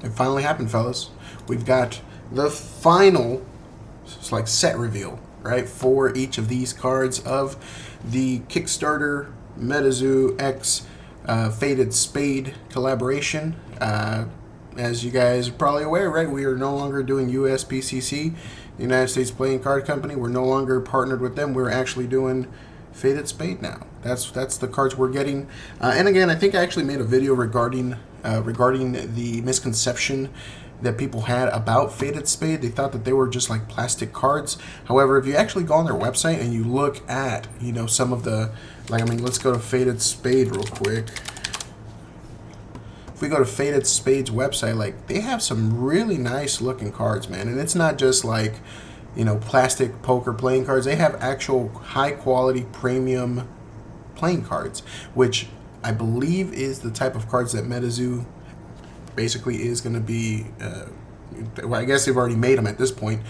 It finally happened, fellas. We've got the final, it's like set reveal, right, for each of these cards of the Kickstarter Metazoo X Faded Spade collaboration. As you guys are probably aware, right, we are no longer doing USPCC, the United States Playing Card Company. We're no longer partnered with them. We're actually doing Faded Spade now. That's the cards we're getting. And again, I think I actually made a video regarding the misconception that people had about Faded Spade. They thought that they were just like plastic cards. However, if you actually go on their website and you look at, some of the, let's go to Faded Spade real quick. If we go to Faded Spade's website, they have some really nice looking cards, man. And it's not just plastic poker playing cards. They have actual high quality premium playing cards, which I believe is the type of cards that Metazoo basically is going to be. Well, I guess they've already made them at this point.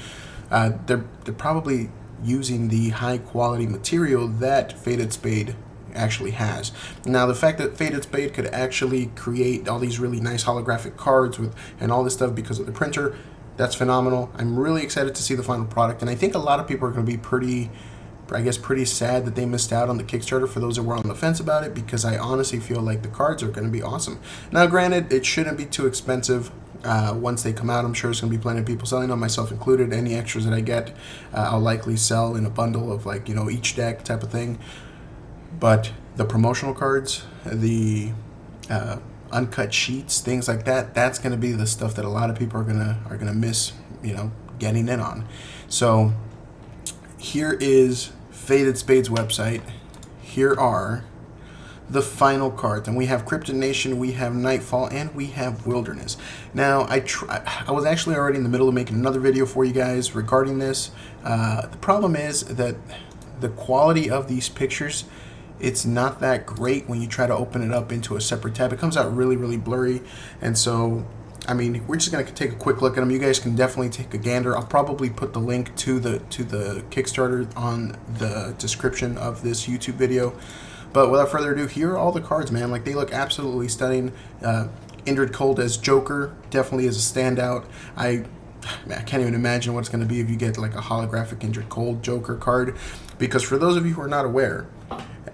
They're probably using the high quality material that Faded Spade actually has. Now, the fact that Faded Spade could actually create all these really nice holographic cards and all this stuff because of the printer, that's phenomenal. I'm really excited to see the final product, and I think a lot of people are going to be pretty sad that they missed out on the Kickstarter, for those that were on the fence about it, because I honestly feel like the cards are going to be awesome. Now, granted, it shouldn't be too expensive. Once they come out, I'm sure there's going to be plenty of people selling them, myself included. Any extras that I get, I'll likely sell in a bundle of each deck type of thing. But the promotional cards, the uncut sheets, things like that, that's going to be the stuff that a lot of people are gonna miss, getting in on. So here is Faded Spade's website. Here are the final cards, and we have Cryptid Nation, we have Nightfall, and we have Wilderness. Now, I was actually already in the middle of making another video for you guys regarding this. The problem is that the quality of these pictures, it's not that great when you try to open it up into a separate tab. It comes out really, really blurry. And so, we're just going to take a quick look at them. You guys can definitely take a gander. I'll probably put the link to the Kickstarter on the description of this YouTube video. But without further ado, here are all the cards, man. They look absolutely stunning. Indrid Cold as Joker definitely is a standout. I can't even imagine what it's going to be if you get a holographic Indrid Cold Joker card. Because for those of you who are not aware,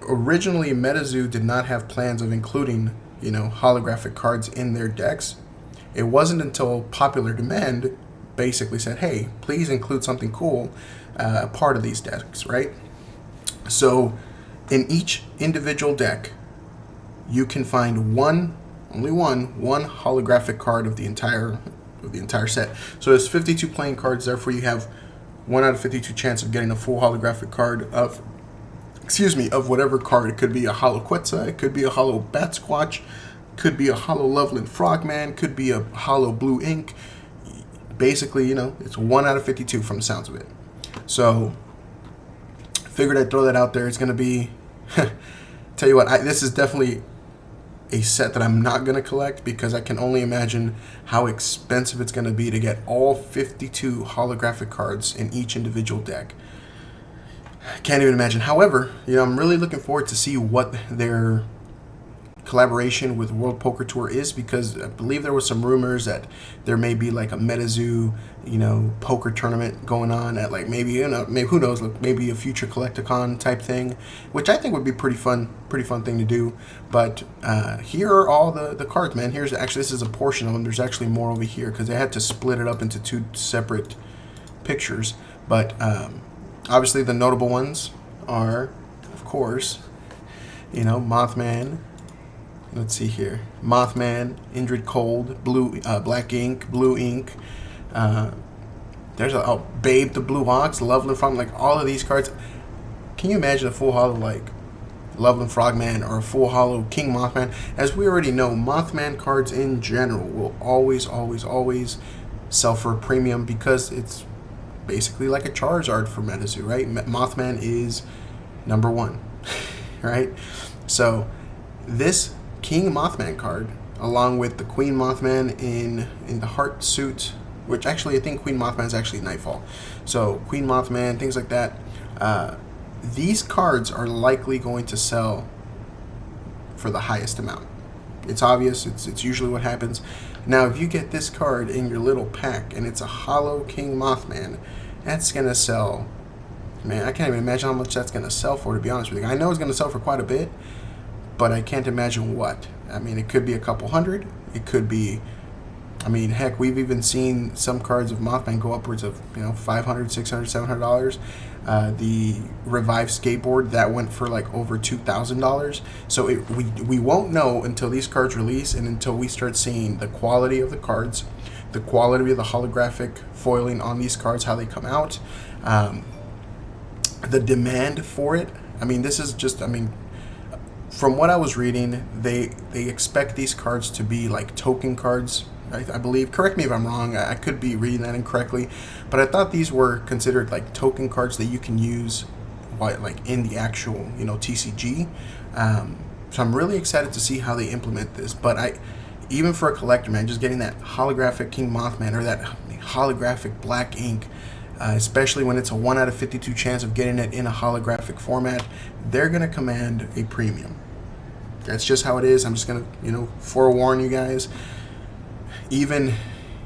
originally Metazoo did not have plans of including, holographic cards in their decks. It wasn't until popular demand basically said, hey, please include something cool part of these decks, right? So in each individual deck, you can find only one holographic card of the entire set. So there's 52 playing cards, therefore you have 1 out of 52 chance of getting a full holographic card of whatever card. It could be a Holo Quetzal, it could be a Holo Bat Squatch, could be a Holo Loveland Frogman, could be a Holo Blue Ink. Basically, it's 1 out of 52 from the sounds of it. So, figured I'd throw that out there. It's going to be, tell you what, this is definitely a set that I'm not going to collect, because I can only imagine how expensive it's going to be to get all 52 holographic cards in each individual deck. Can't even imagine. However, I'm really looking forward to see what their collaboration with World Poker Tour is, because I believe there was some rumors that there may be a Metazoo, poker tournament going on at maybe who knows, maybe a future Collecticon type thing, which I think would be pretty fun thing to do. But here are all the cards, man. This is a portion of them. There's actually more over here because they had to split it up into 2 separate pictures. But obviously the notable ones are, of course, Mothman. Let's see here. Mothman, Indrid Cold, Black Ink, Blue Ink. There's Babe the Blue Ox, Loveland Frog. All of these cards. Can you imagine a full holo Loveland Frogman or a full holo King Mothman? As we already know, Mothman cards in general will always sell for a premium, because it's basically like a Charizard for Metazoo, right? Mothman is number 1, right? So this King Mothman card, along with the Queen Mothman in the heart suit, which actually I think Queen Mothman is actually Nightfall. So Queen Mothman, things like that. These cards are likely going to sell for the highest amount. It's obvious. It's usually what happens. Now, if you get this card in your little pack and it's a holo King Mothman, that's gonna sell. Man, I can't even imagine how much that's gonna sell for, to be honest with you. I know it's gonna sell for quite a bit, but I can't imagine what. I mean, it could be a couple hundred. It could be, I mean, heck, we've even seen some cards of Mothman go upwards of, $500, $600, $700. The revived skateboard, that went for like over $2,000. So we won't know until these cards release and until we start seeing the quality of the cards, the quality of the holographic foiling on these cards, how they come out, the demand for it. I mean, this is just, from what I was reading, they expect these cards to be like token cards, I believe. Correct me if I'm wrong. I could be reading that incorrectly, but I thought these were considered like token cards that you can use, like in the actual TCG. So I'm really excited to see how they implement this. But even for a collector, man, just getting that holographic King Mothman or that holographic black ink, especially when it's a 1 out of 52 chance of getting it in a holographic format, they're gonna command a premium. That's just how it is. I'm just gonna forewarn you guys. And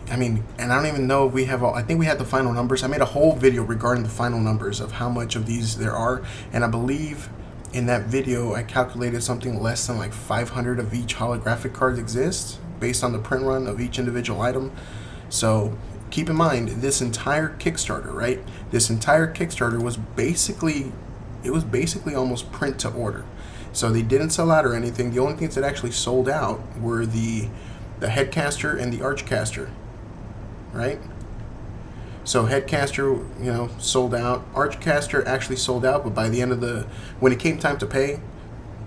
I don't even know if we have I think we had the final numbers. I made a whole video regarding the final numbers of how much of these there are, and I believe in that video I calculated something less than like 500 of each holographic cards exist based on the print run of each individual item. So keep in mind, this entire Kickstarter, right? This entire Kickstarter was basically almost print to order. So they didn't sell out or anything. The only things that actually sold out were the Headcaster and the Archcaster, right? So Headcaster, sold out. Archcaster actually sold out, but by the end of when it came time to pay,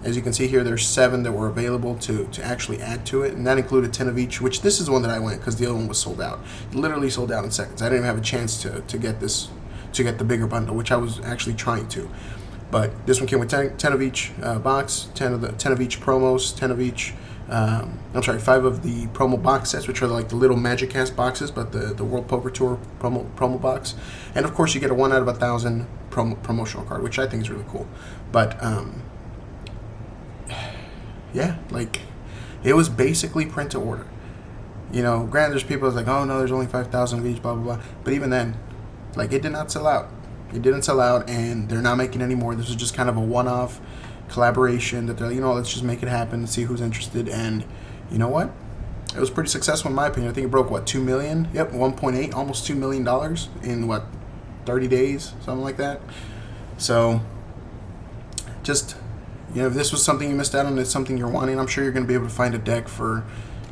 as you can see here, there's 7 that were available to actually add to it, and that included 10 of each, which this is one that I went because the other one was sold out. It literally sold out in seconds. I didn't even have a chance to get the bigger bundle, which I was actually trying to. But this one came with 10 of each box, 10 of each promos, 10 of each. 5 of the promo box sets, which are like the little Magic Cast boxes, but the World Poker Tour promo box, and of course you get a 1 out of 1,000 promotional card, which I think is really cool. But yeah, like it was basically print to order. Granted, there's people that's like, oh no, there's only 5,000 of each, blah blah blah. But even then, like, it did not sell out. It didn't sell out, and they're not making any more. This was just kind of a one-off collaboration that they're like, let's just make it happen and see who's interested. And you know what? It was pretty successful in my opinion. I think it broke 2 million? Yep, 1.8, almost $2 million in 30 days, something like that. So just, if this was something you missed out on, it's something you're wanting, I'm sure you're going to be able to find a deck for,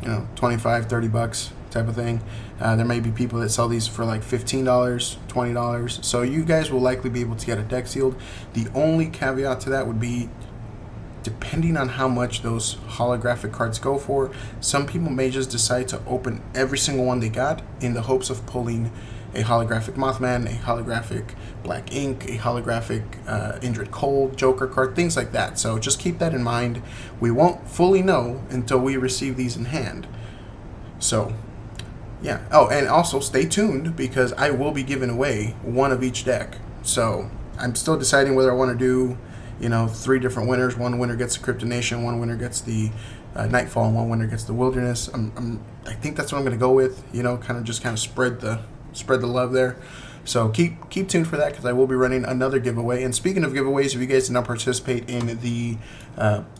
$25-30 type of thing. There may be people that sell these for like $15, $20. So you guys will likely be able to get a deck sealed. The only caveat to that would be, depending on how much those holographic cards go for, some people may just decide to open every single one they got in the hopes of pulling a holographic Mothman, a holographic Black Ink, a holographic Indrid Cold, Joker card, things like that. So just keep that in mind. We won't fully know until we receive these in hand. So yeah. Oh, and also stay tuned because I will be giving away 1 of each deck. So I'm still deciding whether I want to do 3 different winners. 1 winner gets the Crypto Nation, 1 winner gets the Nightfall, and 1 winner gets the Wilderness. I think that's what I'm going to go with. Kind of spread the love there. So keep tuned for that because I will be running another giveaway. And speaking of giveaways, if you guys did not participate in the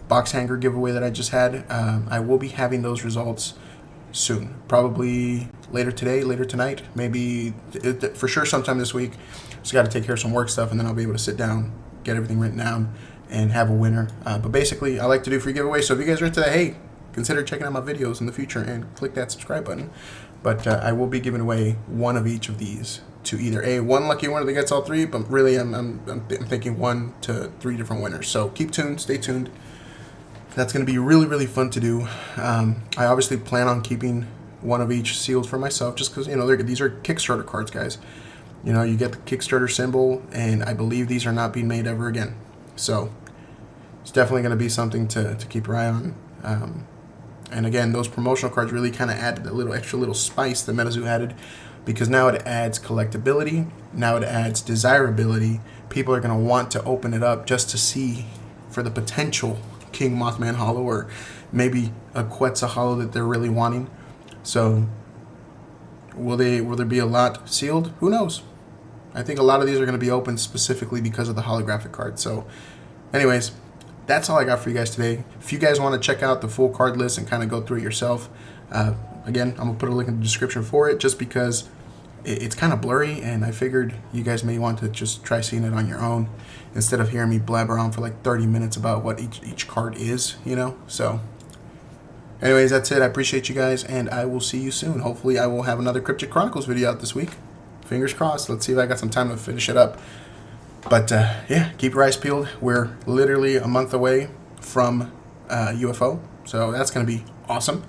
box hanger giveaway that I just had, I will be having those results soon, probably later today, later tonight, maybe for sure sometime this week. Just got to take care of some work stuff, and then I'll be able to sit down, get everything written down, and have a winner. But basically, I like to do free giveaways, so if you guys are into that, hey, consider checking out my videos in the future and click that subscribe button. But I will be giving away 1 of each of these to either one lucky winner that gets all 3, but really I'm thinking 1 to 3 different winners. So keep tuned, stay tuned. That's going to be really, really fun to do. I obviously plan on keeping 1 of each sealed for myself just because, these are Kickstarter cards, guys. You get the Kickstarter symbol, and I believe these are not being made ever again. So it's definitely going to be something to keep your eye on. And again, those promotional cards really kind of added that extra little spice that Metazoo added, because now it adds collectability, now it adds desirability. People are going to want to open it up just to see for the potential King Mothman holo, or maybe a Quetzal holo that they're really wanting. So will there be a lot sealed? Who knows? I think a lot of these are going to be open specifically because of the holographic card. So anyways, that's all I got for you guys today. If you guys want to check out the full card list and kind of go through it yourself, again, I'm going to put a link in the description for it, just because it's kind of blurry, and I figured you guys may want to just try seeing it on your own instead of hearing me blabber on for like 30 minutes about what each card is, you know? So anyways, that's it. I appreciate you guys, and I will see you soon. Hopefully I will have another Cryptic Chronicles video out this week. Fingers crossed. Let's see if I got some time to finish it up. But yeah, keep your eyes peeled. We're literally a month away from UFO, so that's going to be awesome.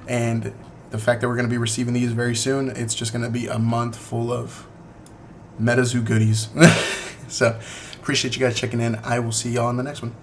And the fact that we're going to be receiving these very soon, it's just going to be a month full of Metazoo goodies. So appreciate you guys checking in. I will see y'all in the next one.